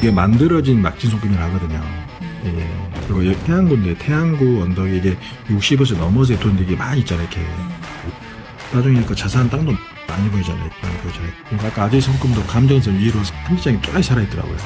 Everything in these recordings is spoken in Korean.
이게 만들어진 막진 손금이라고 하거든요. 예. 그리고 여기 태양구인데 태양구 언덕에 이게 60에서 넘어서 돈 되게 많이 있잖아요. 이렇게. 나중에 그 자세한 땅도 많이 보이잖아요. 그러니까 아까 아재의 손금도 감정선 위로 한지장이 뚜렷이 살아있더라고요.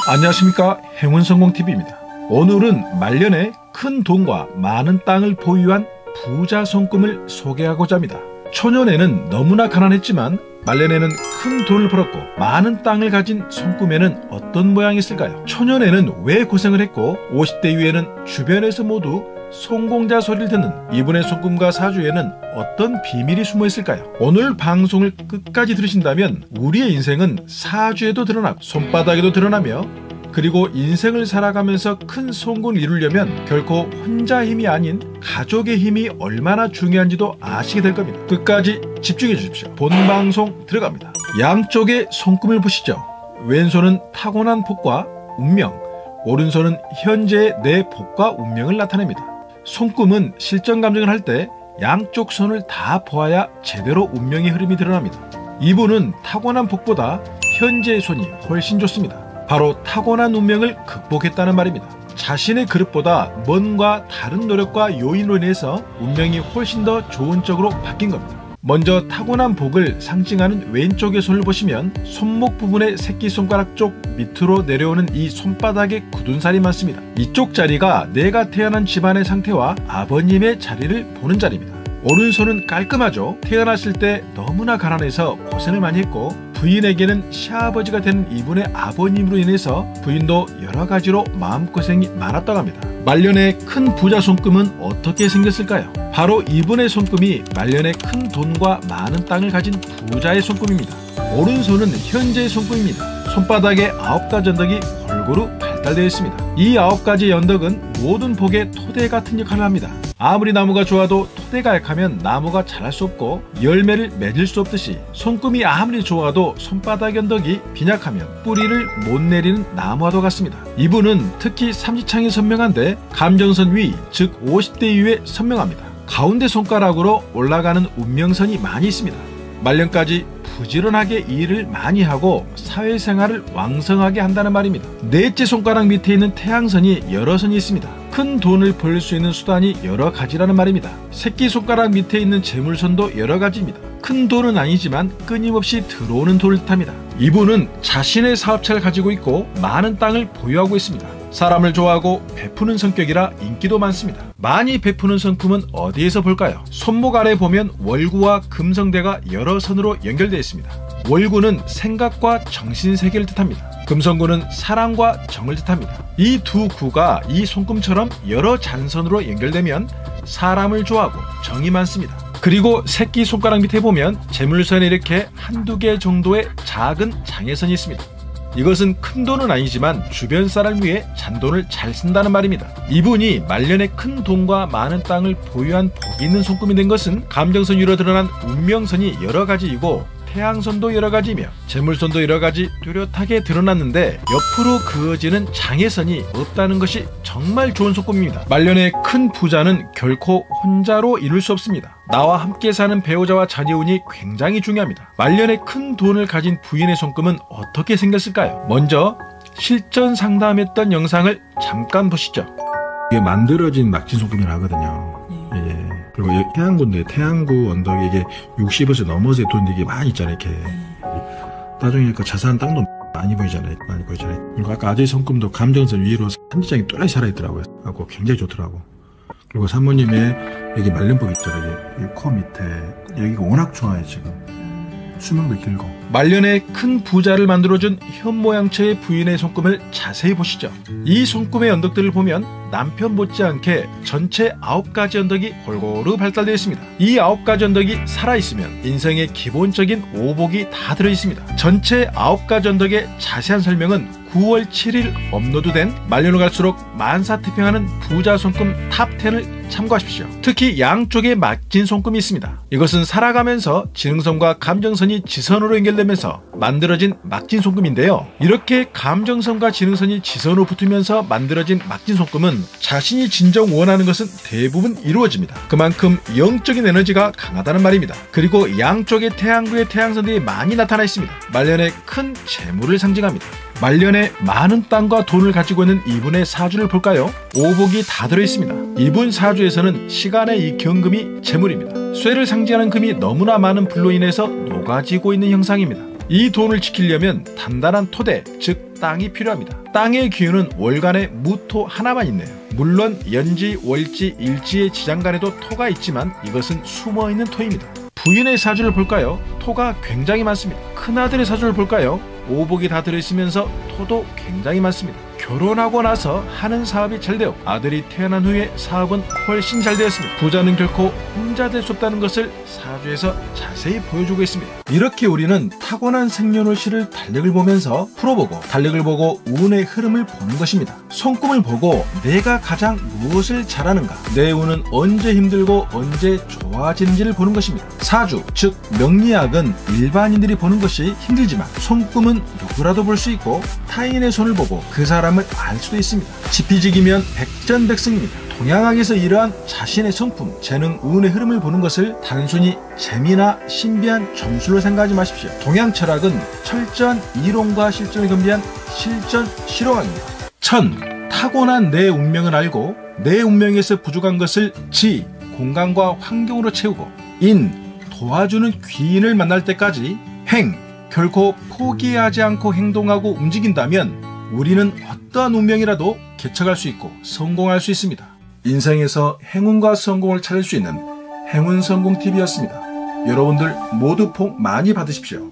안녕하십니까, 행운성공TV입니다. 오늘은 말년에 큰 돈과 많은 땅을 보유한 부자 손금을 소개하고자 합니다. 초년에는 너무나 가난했지만 말년에는 큰 돈을 벌었고 많은 땅을 가진 손금에는 어떤 모양이 있을까요? 초년에는 왜 고생을 했고 50대 이후에는 주변에서 모두 성공자 소리를 듣는 이분의 손금과 사주에는 어떤 비밀이 숨어 있을까요? 오늘 방송을 끝까지 들으신다면 우리의 인생은 사주에도 드러나고 손바닥에도 드러나며, 그리고 인생을 살아가면서 큰 성공을 이루려면 결코 혼자 힘이 아닌 가족의 힘이 얼마나 중요한지도 아시게 될 겁니다. 끝까지 집중해 주십시오. 본 방송 들어갑니다. 양쪽의 손금을 보시죠. 왼손은 타고난 복과 운명, 오른손은 현재의 내 복과 운명을 나타냅니다. 손금은 실전 감정을 할 때 양쪽 손을 다 보아야 제대로 운명의 흐름이 드러납니다. 이분은 타고난 복보다 현재의 손이 훨씬 좋습니다. 바로 타고난 운명을 극복했다는 말입니다. 자신의 그릇보다 뭔가 다른 노력과 요인으로 인해서 운명이 훨씬 더 좋은 쪽으로 바뀐 겁니다. 먼저 타고난 복을 상징하는 왼쪽의 손을 보시면 손목 부분의 새끼손가락 쪽 밑으로 내려오는 이 손바닥에 굳은 살이 많습니다. 이쪽 자리가 내가 태어난 집안의 상태와 아버님의 자리를 보는 자리입니다. 오른손은 깔끔하죠. 태어났을 때 너무나 가난해서 고생을 많이 했고 부인에게는 시아버지가 되는 이분의 아버님으로 인해서 부인도 여러가지로 마음고생이 많았다고 합니다. 말년의 큰 부자 손금은 어떻게 생겼을까요? 바로 이분의 손금이 말년에 큰 돈과 많은 땅을 가진 부자의 손금입니다. 오른손은 현재의 손금입니다. 손바닥에 9가지 언덕이 골고루 발달되어 있습니다. 이 9가지 언덕은 모든 복의 토대 같은 역할을 합니다. 아무리 나무가 좋아도 토대가 약하면 나무가 자랄 수 없고 열매를 맺을 수 없듯이 손금이 아무리 좋아도 손바닥 언덕이 빈약하면 뿌리를 못 내리는 나무와도 같습니다. 이분은 특히 삼지창이 선명한데 감정선 위, 즉 50대 이후에 선명합니다. 가운데 손가락으로 올라가는 운명선이 많이 있습니다. 말년까지 부지런하게 일을 많이 하고 사회생활을 왕성하게 한다는 말입니다. 넷째 손가락 밑에 있는 태양선이 여러 선이 있습니다. 큰 돈을 벌 수 있는 수단이 여러 가지라는 말입니다. 새끼손가락 밑에 있는 재물선도 여러 가지입니다. 큰 돈은 아니지만 끊임없이 들어오는 돈을 뜻합니다. 이분은 자신의 사업체를 가지고 있고 많은 땅을 보유하고 있습니다. 사람을 좋아하고 베푸는 성격이라 인기도 많습니다. 많이 베푸는 성품은 어디에서 볼까요? 손목 아래 보면 월구와 금성대가 여러 선으로 연결되어 있습니다. 월구는 생각과 정신세계를 뜻합니다. 금성구는 사랑과 정을 뜻합니다. 이 두 구가 이 손금처럼 여러 잔선으로 연결되면 사람을 좋아하고 정이 많습니다. 그리고 새끼손가락 밑에 보면 재물선에 이렇게 한두 개 정도의 작은 장애선이 있습니다. 이것은 큰 돈은 아니지만 주변 사람을 위해 잔돈을 잘 쓴다는 말입니다. 이분이 말년에 큰 돈과 많은 땅을 보유한 복이 있는 손금이 된 것은 감정선 위로 드러난 운명선이 여러 가지이고 태양선도 여러 가지며 재물선도 여러 가지 뚜렷하게 드러났는데 옆으로 그어지는 장애선이 없다는 것이 정말 좋은 손금입니다. 말년의 큰 부자는 결코 혼자로 이룰 수 없습니다. 나와 함께 사는 배우자와 자녀운이 굉장히 중요합니다. 말년에 큰 돈을 가진 부인의 손금은 어떻게 생겼을까요? 먼저 실전 상담했던 영상을 잠깐 보시죠. 이게 만들어진 막진 손금이라고 하거든요. 예. 그리고 여기 태양구인데 태양구 언덕에 이게 60에서 넘어서 돈 되게 많이 있잖아요. 이렇게. 나중에 그 자세한 땅도 많이 보이잖아요. 그리고 아까 아재의 손금도 감정선 위로 한지장이 뚜렷이 살아있더라고요. 하고 굉장히 좋더라고. 그리고 사모님의 여기 말년복 있잖아요. 여기 코 밑에 여기가 워낙 좋아요. 지금 수명도 길고. 말년에 큰 부자를 만들어준 현모양처의 부인의 손금을 자세히 보시죠. 이 손금의 언덕들을 보면 남편 못지않게 전체 9가지 언덕이 골고루 발달되어 있습니다. 이 9가지 언덕이 살아있으면 인생의 기본적인 오복이 다 들어있습니다. 전체 9가지 언덕의 자세한 설명은 9월 7일 업로드된 말년으로 갈수록 만사태평하는 부자 손금 탑10을 참고하십시오. 특히 양쪽에 막진 손금이 있습니다. 이것은 살아가면서 지능선과 감정선이 지선으로 연결되면서 만들어진 막진 손금인데요. 이렇게 감정선과 지능선이 지선으로 붙으면서 만들어진 막진 손금은 자신이 진정 원하는 것은 대부분 이루어집니다. 그만큼 영적인 에너지가 강하다는 말입니다. 그리고 양쪽에 태양구의 태양선들이 많이 나타나 있습니다. 말년에 큰 재물을 상징합니다. 말년에 많은 땅과 돈을 가지고 있는 이분의 사주를 볼까요? 오복이 다 들어있습니다. 이분 사주에서는 시간의 이 경금이 재물입니다. 쇠를 상징하는 금이 너무나 많은 불로 인해서 녹아지고 있는 형상입니다. 이 돈을 지키려면 단단한 토대, 즉 땅이 필요합니다. 땅의 기운은 월간에 무토 하나만 있네요. 물론 연지, 월지, 일지의 지장간에도 토가 있지만 이것은 숨어있는 토입니다. 부인의 사주를 볼까요? 토가 굉장히 많습니다. 큰아들의 사주를 볼까요? 오복이 다 들어있으면서 토도 굉장히 많습니다. 결혼하고 나서 하는 사업이 잘 되었고 아들이 태어난 후에 사업은 훨씬 잘 되었습니다. 부자는 결코 혼자 될 수 없다는 것을 사주에서 자세히 보여주고 있습니다. 이렇게 우리는 타고난 생년월시를 달력을 보면서 풀어보고 달력을 보고 운의 흐름을 보는 것입니다. 손금을 보고 내가 가장 무엇을 잘하는가, 내 운은 언제 힘들고 언제 좋아지는지를 보는 것입니다. 사주, 즉 명리학은 일반인들이 보는 것이 힘들지만 손금은 누구라도 볼 수 있고 타인의 손을 보고 그 사람을 알 수도 있습니다. 지피지기면 백전백승입니다. 동양학에서 이러한 자신의 성품, 재능, 운의 흐름을 보는 것을 단순히 재미나 신비한 점술로 생각하지 마십시오. 동양 철학은 철저한 이론과 실전을 겸비한 실전 실용학입니다. 천, 타고난 내 운명을 알고 내 운명에서 부족한 것을 지, 공간과 환경으로 채우고 인, 도와주는 귀인을 만날 때까지 행, 결코 포기하지 않고 행동하고 움직인다면 우리는 어떠한 운명이라도 개척할 수 있고 성공할 수 있습니다. 인생에서 행운과 성공을 찾을 수 있는 행운성공TV였습니다. 여러분들 모두 복 많이 받으십시오.